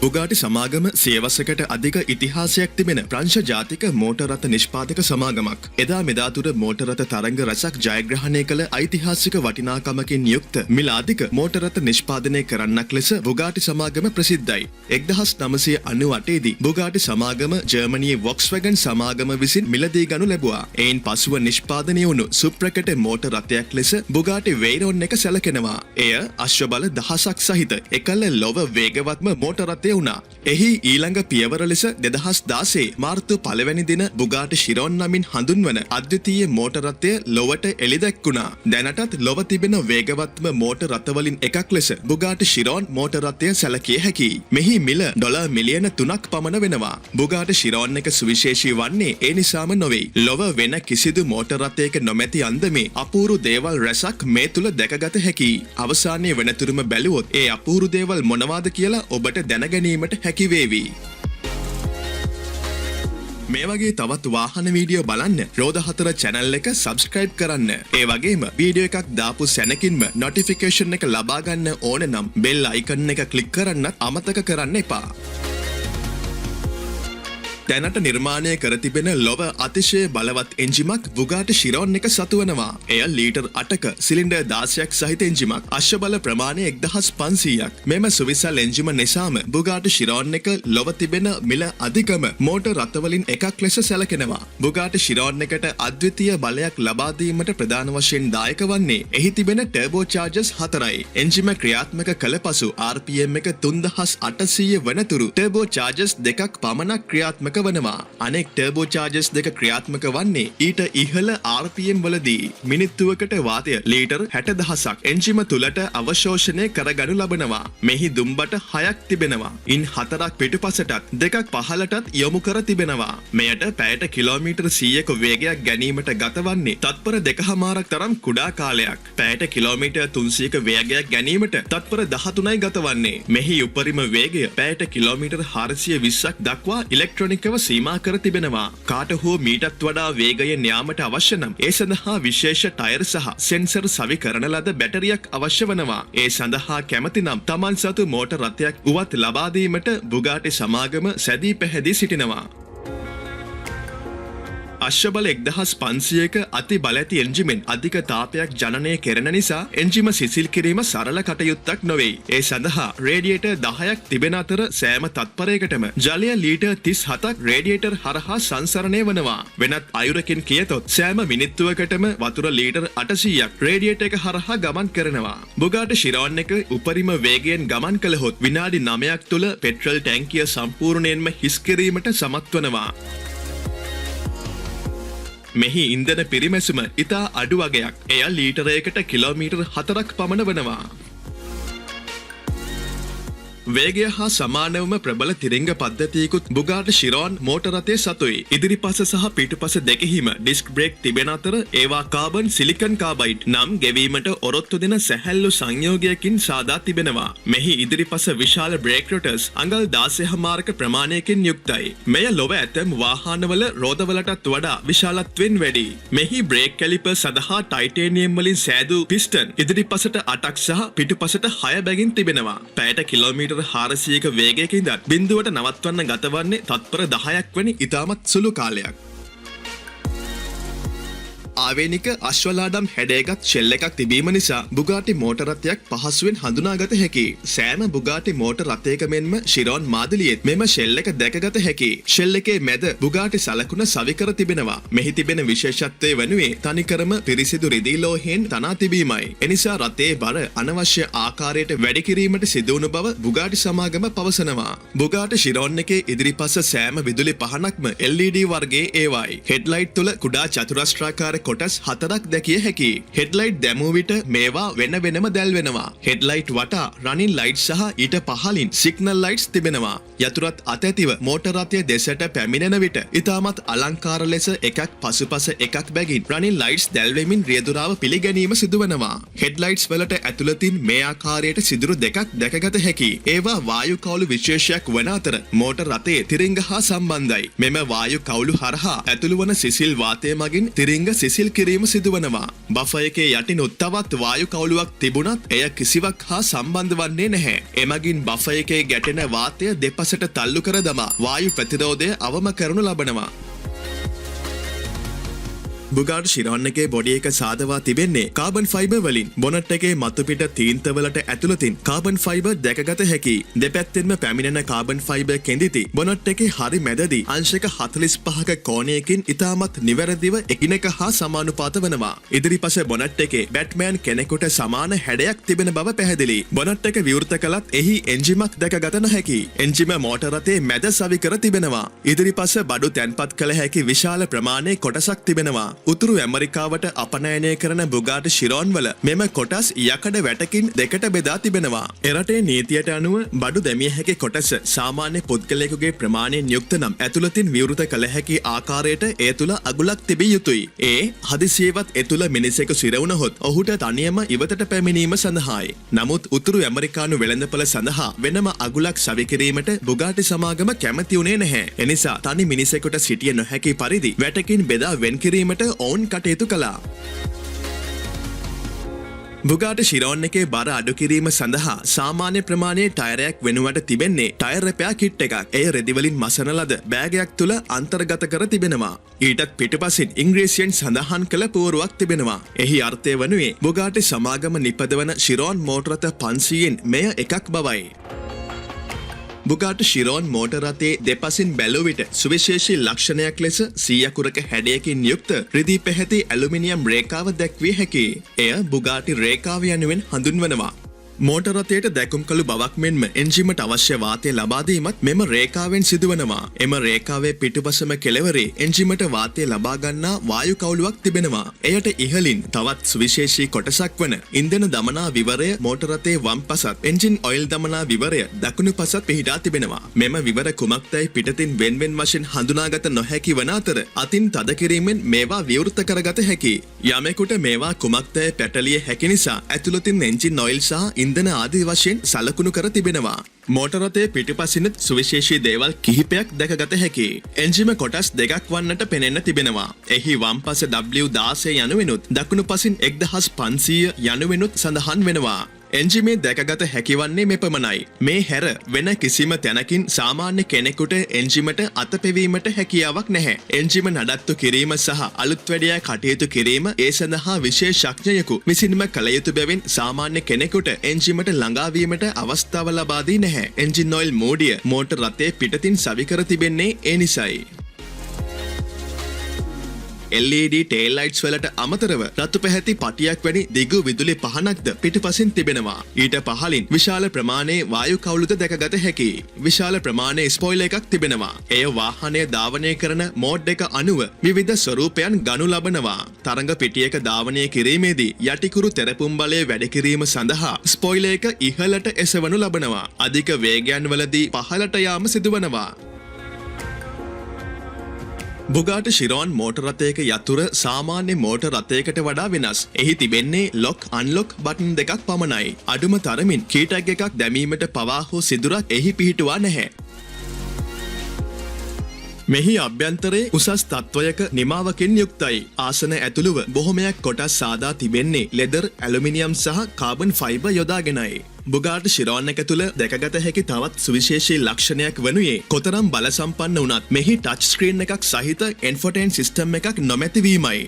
බුගාටි සමාගම සියවසකට අධික ඉතිහාසයක් තිබෙන ප්‍රංශ ජාතික මෝටර් රථ නිෂ්පාදක සමාගමක්. එදා මෙදා තුර මෝටර් රථ තරංග රැසක් ජයග්‍රහණය කළ ඓතිහාසික වටිනාකමකින් යුක්ත මිලාදික මෝටර් රථ නිෂ්පාදනය කරන්නක් ලෙස බුගාටි සමාගම ප්‍රසිද්ධයි. 1998 දී බුගාටි සමාගම ජර්මනියේ වොක්ස්වැගන් සමාගම විසින් මිලදී ගනු ලැබුවා. එයින් පසුව නිෂ්පාදනය වුණු සුප්‍රකට මෝටර් රථයක් ලෙස බුගාටි වෙයිරොන් එක සැලකෙනවා. එය අශ්ව බල දහසක් සහිත එකල ලොව වේගවත්ම මෝටර් රථය වුණා. එහි ඊළඟ පියවර ලෙස 2016 මාර්තු 1 වැනි දින බුගාටි ශිරෝන් නමින් හඳුන්වන අද්විතීය මෝටර් රථය ලොවට එළිදැක්ුණා. දැනටත් ලොව තිබෙන වේගවත්ම මෝටර් රථවලින් එකක් ලෙස බුගාටි ශිරෝන් මෝටර් රථය සැලකිය හැකියි. මෙහි මිල ඩොලර් මිලියන 3ක් පමණ වෙනවා. බුගාටි ශිරෝන් එක සුවිශේෂී වන්නේ ඒ නිසාම නොවේ. ලොව වෙන කිසිදු මෝටර් රථයක නොමැති අන්දමේ අපූරු දේවල් රැසක් මේ තුල දැකගත හැකියි. අවසානයේ වෙනතුරුම බැලුවොත් ඒ අපූරු දේවල් මොනවාද කියලා ඔබට දැනගැනීමට හැකි වේවි. මේ වගේ තවත් වාහන වීඩියෝ බලන්න රෝද 4 channel එක subscribe කරන්න. ඒ වගේම වීඩියෝ එකක් දාපු සැනකින්ම notification එක ලබා ගන්න ඕන නම් bell icon එක click කරන්නත් අමතක කරන්න එපා. දැනට නිර්මාණය කර තිබෙන ලොව අතිශය බලවත් එන්ජිමක් බුගාටි ශිරෝන් එක සතු වනවා. එය ලීටර් 8ක සිලින්ඩර් 16ක් සහිත එන්ජිමක්. අශ්ව බල ප්‍රමාණය 1500ක්. මෙම සුවිසල් එන්ජිම නිසාම බුගාටි ශිරෝන් එක ලොව තිබෙන මිල අධිකම මෝටර් රථවලින් එකක් ලෙස සැලකෙනවා. බුගාටි ශිරෝන් එකට අද්විතීය බලයක් ලබා දීමට ප්‍රධාන වශයෙන් දායක වන්නේ එහි තිබෙන ටර්බෝ චාර්ජර්ස් 4යි. එන්ජිම ක්‍රියාත්මක කළ පසු RPM එක 3800 වනතුරු ටර්බෝ චාර්ජර්ස් දෙකක් පමණක් ක්‍රියාත්මක වනවා. අනෙක් ටර්බෝ චාර්ජර්ස් දෙක ක්‍රියාත්මක වන්නේ ඊට ඉහළ RPM වලදී. මිනිත්තුවකට වාතය ලීටර් 60000ක් එන්ජිම තුලට අවශෝෂණය කරගනු ලබනවා. මෙහි දුම්බට 6ක් තිබෙනවා. ඉන් 4ක් පිටුපසටත් දෙකක් පහළටත් යොමු කර තිබෙනවා. මෙයට පැයට කිලෝමීටර් 100ක වේගයක් ගැනීමට ගතවන්නේ තත්පර 2.5ක් තරම් කුඩා කාලයක්. පැයට කිලෝමීටර් 300ක වේගයක් ගැනීමට තත්පර 13යි ගතවන්නේ. මෙහි උපරිම වේගය පැයට කිලෝමීටර් 420ක් දක්වා ඉලෙක්ට්‍රොනික සීමා කර තිබෙනවා. කාට හෝ මීටත් වඩා වේගයෙන් යාමට අවශ්‍ය නම් ඒ සඳහා විශේෂ ටයර් සහ සෙන්සර් සවි කරන ලද බැටරියක් අවශ්‍ය වනවා. ඒ සඳහා කැමති නම් Taman සතු මෝටර් රථයක් උවත් ලබා දීමට බුගාටි සමාගම සැදී පැහැදී සිටිනවා. අශ්ව බල 1500ක අති බලඇති එන්ජිමෙන් අධික තාපයක් ජනනය කෙරෙන නිසා එන්ජිම සිසිල් කිරීම සරල කටයුත්තක් නොවේ. ඒ සඳහා රේඩියේටර් 10ක් තිබෙන අතර සෑම තත්පරයකටම ජලය ලීටර් 37ක් රේඩියේටර් හරහා සංසරණය වනවා. වෙනත් අයුරකින් කියතොත් සෑම මිනිත්තුවකටම වතුර ලීටර් 800ක් රේඩියේටර් එක හරහා ගමන් කරනවා. බුගාටි ශිරෝන් එක උපරිම වේගයෙන් ගමන් කළහොත් විනාඩි 9ක් තුළ පෙට්‍රල් ටැංකිය සම්පූර්ණයෙන්ම හිස් කිරීමට සමත් වනවා. මෙහි ඉන්ධන පිරිමැසුම ඉතා අඩු වගයක්. එය ලීටරයකට කිලෝමීටර් 4ක් පමණ වනවා. වේගය හා සමානවම ප්‍රබල තිරිංග පද්ධතියකුත් බුගාටි ශිරෝන් මෝටර් රථයේ සතුයි. ඉදිරිපස සහ පිටුපස දෙකෙහිම ඩිස්ක් බ්‍රේක් තිබෙන අතර ඒවා කාබන් සිලිකන් කාබයිඩ් නම් ගෙවීමට ඔරොත්තු දෙන සැහැල්ලු සංයෝගයකින් සාදා තිබෙනවා. මෙහි ඉදිරිපස විශාල බ්‍රේක් රොටර්ස් අඟල් 16.5ක ප්‍රමාණයකින් යුක්තයි. මෙය ලොව ඇතැම් වාහනවල රෝදවලටත් වඩා විශාලත්වයෙන් වැඩි. මෙහි බ්‍රේක් කැලිපර් සඳහා ටයිටේනියම් වලින් සෑදූ පිස්ටන් ඉදිරිපසට 8ක් සහ පිටුපසට 6 බැගින් තිබෙනවා. පැයට කිලෝමීටර් 400ක වේගයකින් බිඳුවට නවත්වන්න ගතවන්නේ තත්පර 10ක් වැනි ඉතාමත් සුළු කාලයක්. ආවේනික අශ්වලාඩම් හැඩයගත් ෂෙල් එකක් තිබීම නිසා බුගාටි මෝටර් රථයක් පහසුවෙන් හඳුනාගත හැකියි. සෑම බුගාටි මෝටර් රථයක මෙන්ම ශිරෝන් මාදිලියෙත් මෙම ෂෙල් එක දැකගත හැකියි. ෂෙල් එකේ මැද බුගාටි සලකුණ සවි කර තිබෙනවා. මෙහි තිබෙන විශේෂත්වය වනුයේ තනිකරම පිරිසිදු රිදී ලෝහයෙන් තනා තිබීමයි. එනිසා රථයේ බර අනවශ්‍ය ආකාරයට වැඩි කිරීමට සිදුවුණු බව බුගාටි සමාගම පවසනවා. බුගාටි ශිරෝන් එකේ ඉදිරිපස සෑම විදුලි පහනක්ම LED වර්ගයේ ඒවායි. හෙඩ්ලයිට් තුල කුඩා චතුරස්‍රාකාර කොටස් 4ක් දැකිය හැකියි. හෙඩ්ලයිට් දැමූ විට මේවා වෙන වෙනම දැල්වෙනවා. හෙඩ්ලයිට් වටා රනින් ලයිට් සහ ඊට පහළින් සිග්නල් ලයිට්ස් තිබෙනවා. යතුරත් අතැතිව මෝටර් රථය දෙසට පැමිණෙන විට ඉතාමත් අලංකාර ලෙස එකක් පසුපස එකක් බැගින් රනින් ලයිට්ස් දැල්වෙමින් රියදුරාව පිළිගැනීම සිදුවනවා. හෙඩ්ලයිට්ස් වලට ඇතුළතින් මේ ආකාරයට සිදුරු දෙකක් දැකගත හැකියි. ඒවා වායු කවුළු විශේෂයක් වන අතර මෝටර් රථයේ තිරිංග හා සම්බන්ධයි. මෙම වායු කවුළු හරහා ඇතුළු වන සිසිල් වාතය මගින් තිරිංග සිසිල් සිසිල් කිරීම සිදුවනවා. බෆර් එකේ යටිනුත් තවත් වායු කවුලුවක් තිබුණත් එය කිසිවක් හා සම්බන්ධ වන්නේ නැහැ. එමගින් බෆර් එකේ ගැටෙන වාතය දෙපසට තල්ලු කර දමා වායු ප්‍රතිරෝධය අවම කරනු ලබනවා. බුගාටි ශිරෝන් එකේ බොඩි එක සාදවා තිබෙන්නේ කාබන් ෆයිබර් වලින්. බොනට් එකේ මතුපිට තීන්තවලට ඇතුළතින් කාබන් ෆයිබර් දැකගත හැකියි. දෙපැත්තෙන්ම පැමිණෙන කාබන් ෆයිබර් කෙඳිති බොනට් එකේ හරි මැදදී අංශක 45ක කෝණයකින් ඉතාමත් නිවැරදිව එකිනෙක හා සමානුපාත වනවා. ඉදිරිපස බොනට් එකේ බැට්මෑන් කෙනෙකුට සමාන හැඩයක් තිබෙන බව පැහැදිලි. බොනට් එක විවෘත කළත් එහි එන්ජිමක් දැකගත නොහැකි. එන්ජිම මෝටර රථයේ මැද සවි කර තිබෙනවා. ඉදිරිපස බඩු තැන්පත් කළ හැකි විශාල ප්‍රමාණයේ කොටසක් තිබෙනවා. උතුරු ඇමරිකාවට අපනයනය කරන බුගාටි ශිරෝන් වල මෙම කොටස් යකඩ වැටකින් දෙකට බෙදා තිබෙනවා. එරටේ නීතියට අනුව බඩු දැමිය හැකි කොටස සාමාන්‍ය පුද්ගලයෙකුගේ ප්‍රමාණයෙන් යුක්ත නම් ඇතුළතින් විවෘත කළ හැකි ආකාරයට එය තුළ අගුලක් තිබිය යුතුයි. ඒ හදිසියේවත් ඒ තුළ මිනිසෙකු සිර වුණහොත් ඔහුට තනියම ඉවතට පැමිණීම සඳහායි. නමුත් උතුරු ඇමරිකානු වෙළඳපොළ සඳහා වෙනම අගුලක් සවි කිරීමට බුගාටි සමාගම කැමති වුණේ නැහැ. එනිසා තනි මිනිසෙකුට සිටිය නොහැකි පරිදි වැටකින් බෙදා වෙන් කිරීමට ඔවුන් කටයුතු කළා. බුගාටි ශිරෝන් එකේ බර අඩු කිරීම සඳහා සාමාන්‍ය ප්‍රමාණයේ ටයරයක් වෙනුවට තිබෙන්නේ ටයර් රෙපෙයාර් කිට් එකක්. එය රෙදි වලින් මසන ලද බෑගයක් තුල අන්තර්ගත කර තිබෙනවා. ඊටත් පිටුපසින් ඉංග්‍රීසියෙන් සඳහන් කළ පුවරුවක් තිබෙනවා. එහි අර්ථය වනුයේ බුගාටි සමාගම නිපදවන ශිරෝන් මෝටර රථ 500න් මෙය එකක් බවයි. බුගාටි ශිරෝන් මෝටර රථයේ දෙපසින් බැලුව විට සුවිශේෂී ලක්ෂණයක් ලෙස 100ක හැඩයකින් යුක්ත රිදී පැහැති ඇලුමිනියම් රේඛාව දැක්විය හැකියි. එය බුගාටි රේඛාව යනුවෙන් හඳුන්වනවා. මෝටර රථයට දැකුම්කළු බවක් මෙන්ම එන්ජිමට අවශ්‍ය වාතය ලබා දීමත් මෙම රේඛාවෙන් සිදුවනවා. එම රේඛාවේ පිටුපසම කෙළවරේ එන්ජිමට වාතය ලබා ගන්නා වායු කවුලුවක් තිබෙනවා. එයට ඉහළින් තවත් සුවිශේෂී කොටසක් වන ඉන්ධන දමනා විවරය මෝටර රථයේ වම් පසත් එන්ජින් ඔයිල් දමනා විවරය දකුණු පසත් පිහිටා තිබෙනවා. මෙම විවර කුමක්දයි පිටතින් වෙන්වෙන් වශයෙන් හඳුනාගත නොහැකි වන අතර අතින් තද කිරීමෙන් මේවා විවෘත කරගත හැකියි. යමෙකුට මේවා කුමක්දයි පැටලිය හැකි නිසා ඇතුළතින් එන්ජින් ඔයිල් සහ ඉන්ධන ආදී වශයෙන් සලකුණු කර තිබෙනවා. මෝටර රථයේ පිටුපසිනුත් සුවිශේෂී දේවල් කිහිපයක් දැකගත හැකියි. එන්ජිම කොටස් දෙකක් වන්නට පෙනෙන්න තිබෙනවා. එහි වම් පස W16 යනුවෙනුත් දකුණු පසින් 1500 යනුවෙනුත් සඳහන් වෙනවා. එන්ජිමේ දැකගත හැකිවන්නේ මෙපමණයි. මේ හැර වෙන කිසිම තැනකින් සාමාන්‍ය කෙනෙකුට එන්ජිමට අතපෙවීමට හැකියාවක් නැහැ. එන්ජිම නඩත්තු කිරීම සහ අලුත් වැඩියා කටයුතු කිරීම ඒ සඳහා විශේෂඥයෙකු විසින්ම කළ යුතු බැවින් සාමාන්‍ය කෙනෙකුට එන්ජිමට ළඟාවීමට අවස්ථාව ලබා දී නැහැ. එන්ජින් ඔයිල් මෝඩිය මෝටර රථයේ පිටතින් සවි කර තිබෙන්නේ ඒ නිසයි. LED tail lights වලට අමතරව රතු පැහැති පටියක් වැනි දිගු විදුලි පහනක්ද පිටුපසින් තිබෙනවා. ඊට පහළින් විශාල ප්‍රමාණයේ වායු කවුලුද දැකගත හැකියි. විශාල ප්‍රමාණයේ ස්පොයිලර් එකක් තිබෙනවා. එය වාහනය ධාවනය කරන මෝඩ් එක අනුව විවිධ ස්වරූපයන් ගනු ලබනවා. තරඟ පිටියක ධාවනය කිරීමේදී යටිකුරු තෙරපුම් බලය වැඩි කිරීම සඳහා ස්පොයිලර් එක ඉහළට එසවනු ලබනවා. අධික වේගයන් වලදී පහළට යාම සිදුවනවා. බුගාටි ශිරෝන් මෝටර රථයක යතුර සාමාන්‍ය මෝටර රථයකට වඩා වෙනස්. එහි තිබෙන්නේ ලොක් අන්ලොක් බටන් දෙකක් පමණයි. අඩුම තරමින් කීටැග් එකක් දැමීමට පවා හෝ සිදුරක් එහි පිහිටුවා නැහැ. මෙහි අභ්‍යන්තරයේ උසස් තත්වයක නිමාවකින් යුක්තයි. ආසන ඇතුළුව බොහොමයක් කොටස් සාදා තිබෙන්නේ ලෙදර්, ඇලුමිනියම් සහ කාබන් ෆයිබර් යොදාගෙනයි. බුගාටි ශිරෝන් එක තුළ දැකගත හැකි තවත් සුවිශේෂී ලක්ෂණයක් වනුයේ කොතරම් බල සම්පන්න වුණත් මෙහි ටච් ස්ක්‍රීන් එකක් සහිත එන්ෆෝටේන් සිස්ටම් එකක් නොමැති වීමයි.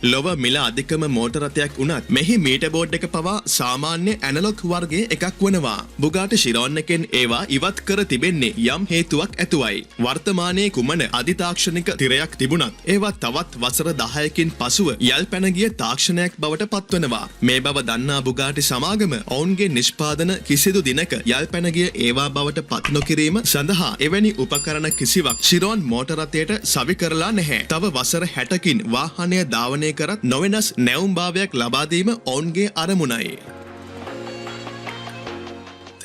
ලොව මිල අධිකම මෝටර රථයක් වුණත් මෙහි මීටර් බෝඩ් එක පවා සාමාන්‍ය ඇනලොග් වර්ගයේ එකක් වනවා. බුගාටි ශිරෝන් එකෙන් ඒවා ඉවත් කර තිබෙන්නේ යම් හේතුවක් ඇතුවයි. වර්තමානයේ කුමන අධිතාක්ෂණික තිරයක් තිබුණත් ඒවා තවත් වසර 10කින් පසුව යල් පැන ගිය තාක්ෂණයක් බවට පත්වනවා. මේ බව දන්නා බුගාටි සමාගම ඔවුන්ගේ නිෂ්පාදන කිසිදු දිනක යල් පැන ගිය ඒවා බවට පත් නොකිරීම සඳහා එවැනි උපකරණ කිසිවක් ශිරෝන් මෝටර රථයට සවි කරලා නැහැ. තව වසර 60කින් වාහනය ධාවනය කරත් නොවෙනස් නැවුම් භාවයක් ලබා දීම ඔවුන්ගේ අරමුණයි.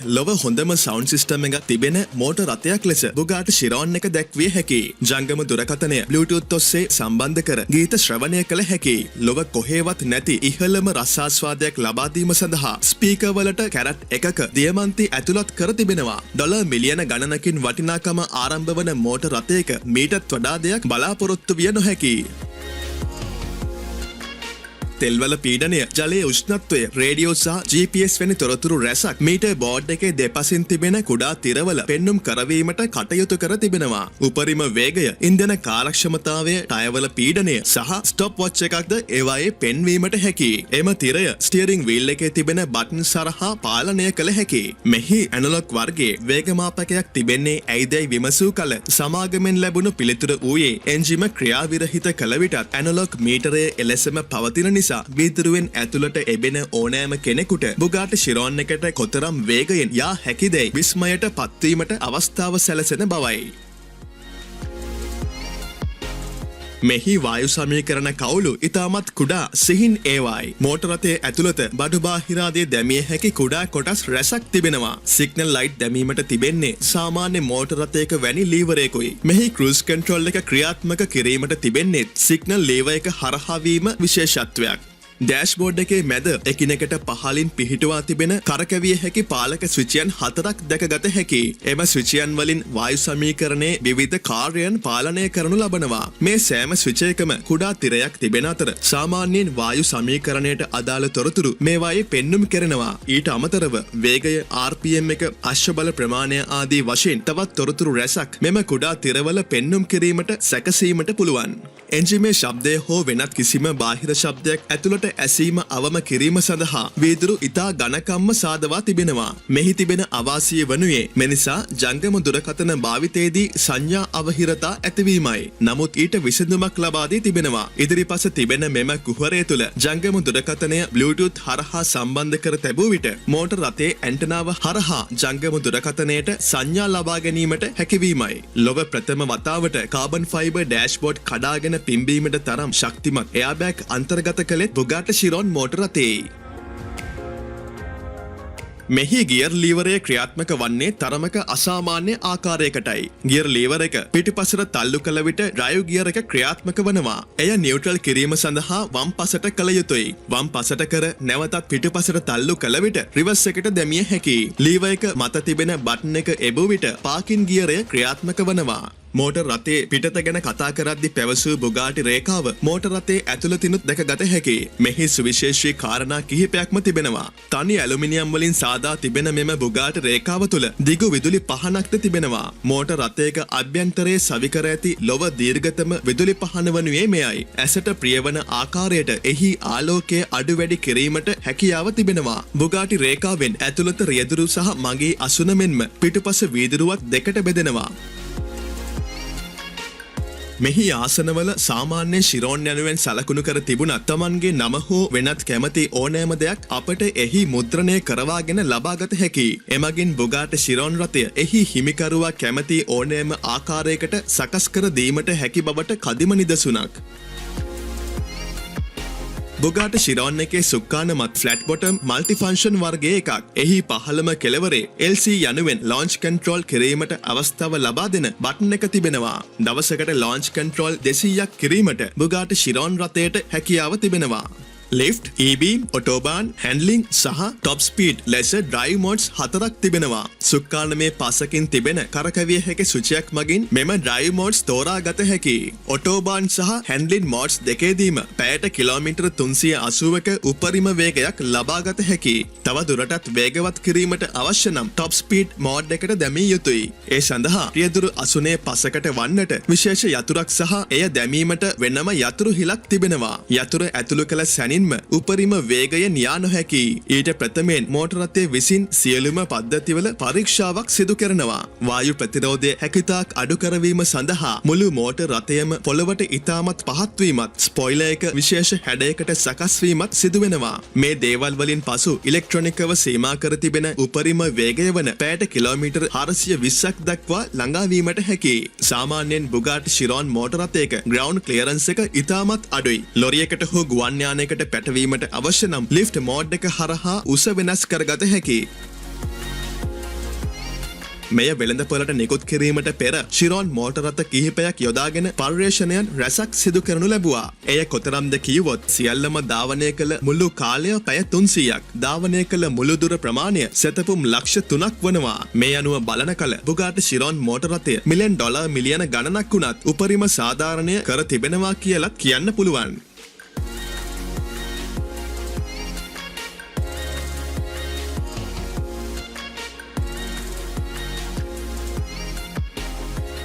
ලොව හොඳම සවුන්ඩ් සිස්ටම් එකක් තිබෙන මෝටර රථයක් ලෙස බුගාටි ශිරෝන් එක දැක්විය හැකියි. ජංගම දුරකථනය බ්ලූටූත් ඔස්සේ සම්බන්ධ කර ගීත ශ්‍රවණය කළ හැකියි. ලොව කොහේවත් නැති ඉහළම රසාස්වාදයක් ලබා දීම සඳහා ස්පීකර් වලට කැරට් එකක දියමන්ති ඇතුළත් කර තිබෙනවා. ඩොලර් මිලියන ගණනකින් වටිනාකම ආරම්භ වන මෝටර රථයක මීටත් වඩා දෙයක් බලාපොරොත්තු විය නොහැකියි. තෙල්වල පීඩනය, ජලයේ උෂ්ණත්වය, රේඩියෝ සහ GPS වැනි තොරතුරු රැසක් මීටර් බෝඩ් එකේ දෙපසින් තිබෙන කුඩා තිරවල පෙන්눔 කරවීමට කටයුතු කර තිබෙනවා. උපරිම වේගය, ඉන්ධන කාර්යක්ෂමතාවය, ටයර්වල පීඩනය සහ ස්ටොප් වොච් එකක්ද ඒවායේ පෙන්වීමට හැකියි. එම තිරය ස්ටියරිං වීල් එකේ තිබෙන බටන් සරහා පාලනය කළ හැකියි. මෙහි ඇනලොග් වර්ගයේ වේග මාපකයක් තිබෙන්නේ ඇයිදැයි විමසූ කල සමාගමෙන් ලැබුණු පිළිතුර වූයේ එන්ජිම ක්‍රියාවිරහිත කළ විටත් ඇනලොග් මීටරයේ එලෙසම පවතින නිසා වීදුරුවෙන් ඇතුළට එබෙන ඕනෑම කෙනෙකුට බුගාටි ශිරෝන් එකට කොතරම් වේගයෙන් යා හැකිදැයි විස්මයට පත්වීමට අවස්ථාව සැලසෙන බවයි. මෙහි වායු සමීකරණ කවුළු ඉතාමත් කුඩා සිහින් ඒවායි. මෝටර රථයේ ඇතුළත බඩු බාහිරාදී දැමිය හැකි කුඩා කොටස් රැසක් තිබෙනවා. සිග්නල් ලයිට් දැමීමට තිබෙන්නේ සාමාන්‍ය මෝටර රථයක වැනි ලීවරයකුයි. මෙහි ක්‍රූස් කන්ට්‍රෝල් එක ක්‍රියාත්මක කිරීමට තිබෙන්නේ සිග්නල් ලීවර් එක හරහා වීම විශේෂත්වයක්. ඩෑෂ්බෝඩ් එකේ මැද එකිනෙකට පහලින් පිහිටුවා තිබෙන කරකැවිය හැකි පාලක ස්විච්යන් 4ක් දැකගත හැකියි. එම ස්විච්යන් වලින් වායු සමීකරණයේ විවිධ කාර්යයන් පාලනය කරනු ලබනවා. මේ සෑම ස්විච් එකකම කුඩා තිරයක් තිබෙන අතර සාමාන්‍යයෙන් වායු සමීකරණයට අදාළ තොරතුරු මේවායේ පෙන්눔 කරනවා. ඊට අමතරව වේගය, RPM එක, අශ්ව බල ප්‍රමාණය ආදී වශයෙන් තවත් තොරතුරු රැසක් මෙම කුඩා තිරවල පෙන්눔 කිරීමට සැකසීමට පුළුවන්. එන්ජිමේ ශබ්දය හෝ වෙනත් කිසිම බාහිර ශබ්දයක් ඇතුළට ඇසීම අවම කිරීම සඳහා වීදුරු ඉතා ඝනකම්ම සාදවා තිබෙනවා. මෙහි තිබෙන අවාසිය වනුයේ මෙනිසා ජංගම දුරකථන භාවිතයේදී සංඥා අවහිරතා ඇතිවීමයි. නමුත් ඊට විසඳුමක් ලබා දී තිබෙනවා. ඉදිරිපස තිබෙන මෙම කුහරය තුළ ජංගම දුරකථනය Bluetooth හරහා සම්බන්ධ කර තැබූ විට මෝටර රථයේ ඇන්ටනාව හරහා ජංගම දුරකථනයට සංඥා ලබා ගැනීමට හැකිවීමයි. ලොව ප්‍රථම වතාවට කාබන් ෆයිබර් ඩෑෂ්බෝඩ් කඩාගෙන පිම්බීමට තරම් ශක්තිමත් එයාබෑග් අන්තර්ගත කළෙත් බුගාටි ශිරෝන් මෝටර රථයේ. මෙහි ගියර් ලීවරය ක්‍රියාත්මක වන්නේ තරමක අසාමාන්‍ය ආකාරයකටයි. ගියර් ලීවර එක පිටිපසට තල්ලු කළ විට ඩ්‍රයිව් ගියර් එක ක්‍රියාත්මක වනවා. එය නියුට්‍රල් කිරීම සඳහා වම් පසට කළ යුතුයි. වම් පසට කර නැවතත් පිටිපසට තල්ලු කළ විට රිවර්ස් එකට දැමිය හැකියි. ලීවර් එක මත තිබෙන බටන් එක එබු විට පාකින් ගියරය ක්‍රියාත්මක වනවා. මෝටර් රථයේ පිටත ගැන කතා කරද්දී පැවසූ බුගාටි රේඛාව මෝටර් රථයේ ඇතුළතිනුත් දැකගත හැකියි. මෙහි සුවිශේෂී කාරණා කිහිපයක්ම තිබෙනවා. තනි ඇලුමිනියම් වලින් සාදා තිබෙන මෙම බුගාටි රේඛාව තුළ දිගු විදුලි පහනක්ද තිබෙනවා. මෝටර් රථයක අභ්‍යන්තරයේ සවිකර ඇති ලොව දීර්ඝතම විදුලි පහන වනුයේ මෙයයි. ඇසට ප්‍රියවන ආකාරයට එහි ආලෝකය අඩු වැඩි කිරීමට හැකියාව තිබෙනවා. බුගාටි රේඛාවෙන් ඇතුළත රියදුරු සහ මගේ අසුන මෙන්ම පිටුපස වීදුරුවත් දෙකට බෙදෙනවා. මෙහි ආසනවල සාමාන්‍ය ශිරෝන් යනුවෙන් සලකුණු කර තිබුණත් තමන්ගේ නම හෝ වෙනත් කැමති ඕනෑම දෙයක් අපට එහි මුද්‍රණය කරවාගෙන ලබාගත හැකියි. එමගින් බුගාටි ශිරෝන් රථය එහි හිමිකරුවා කැමති ඕනෑම ආකාරයකට සකස් කර දීමට හැකි බවට කදිම නිදසුනක්. බුගාටි ශිරෝන් එකේ සුක්කානමත් ෆ්ලැට් බොටම් මල්ටිෆන්ක්ෂන් වර්ගයේ එකක්. එහි පහළම කෙළවරේ LC යනුවෙන් ලොන්ච් කන්ට්‍රෝල් කිරීමට අවස්ථාව ලබා දෙන බටන් එක තිබෙනවා. දවසකට ලොන්ච් කන්ට්‍රෝල් 200ක් කිරීමට බුගාටි ශිරෝන් රථයට හැකියාව තිබෙනවා. ලිෆ්ට්, E-beam, ඔටෝබාන්, හැන්ඩ්ලිං සහ ටොප් ස්පීඩ් ලෙස ඩ්‍රයිව් මෝඩ්ස් 4ක් තිබෙනවා. සුක්කානමේ පසකින් තිබෙන කරකැවිය හැකි ස්විච්යක් මගින් මෙම ඩ්‍රයිව් මෝඩ්ස් තෝරා ගත හැකියි. ඔටෝබාන් සහ හැන්ඩ්ලින් මෝඩ්ස් දෙකේදීම පැයට කිලෝමීටර් 380ක උපරිම වේගයක් ලබා ගත හැකියි. තව දුරටත් වේගවත් කිරීමට අවශ්‍ය නම් ටොප් ස්පීඩ් මෝඩ් එකට දැමිය යුතුයි. ඒ සඳහා රියදුරු අසුනේ පසකට වන්නට විශේෂ යතුරක් සහ එය දැමීමට වෙනම යතුරු හිලක් තිබෙනවා. යතුර ඇතුළු කළ සැනින් උපරිම වේගය න්‍යා නොහැකියි. ඊට ප්‍රථමයෙන් මෝටර රථයේ විසින් සියලුම පද්ධතිවල පරීක්ෂාවක් සිදු කරනවා. වායු ප්‍රතිරෝධය හැකිතාක් අඩු කරවීම සඳහා මුළු මෝටර රථයම පොළවට ඉතාමත් පහත් වීමත් ස්පොයිලර් එක විශේෂ හැඩයකට සකස් වීමත් සිදු වෙනවා. මේ දේවල් වලින් පසු ඉලෙක්ට්‍රොනිකව සීමා කර තිබෙන උපරිම වේගය වන පැයට කිලෝමීටර් 420ක් දක්වා ළඟා වීමට හැකියි. සාමාන්‍යයෙන් බුගාටි ශිරෝන් මෝටර රථයක ග්‍රවුන්ඩ් ක්ලියරන්ස් එක ඉතාමත් අඩුයි. ලොරියකට හෝ ගුවන් යානයකට පැටවීමට අවශ්‍ය නම් ලිෆ්ට් මෝඩ් එක හරහා උස වෙනස් කරගත හැකියි. මෙය වෙළඳපොළට නිකුත් කිරීමට පෙර ශිරෝන් මෝටර රථ කිහිපයක් යොදාගෙන පර්යේෂණයන් රැසක් සිදු කරනු ලැබුවා. එය කොතරම්ද කිව්වොත් සියල්ලම ධාවනය කළ මුළු කාලය පැය 300ක්. ධාවනය කළ මුළු දුර ප්‍රමාණය සතපුම් ලක්ෂ 3ක් වනවා. මේ අනුව බලන කල බුගාටි ශිරෝන් මෝටර රථය $1 මිලියන ගණනක් වුණත් උපරිම සාධාරණය කර තිබෙනවා කියලා කියන්න පුළුවන්.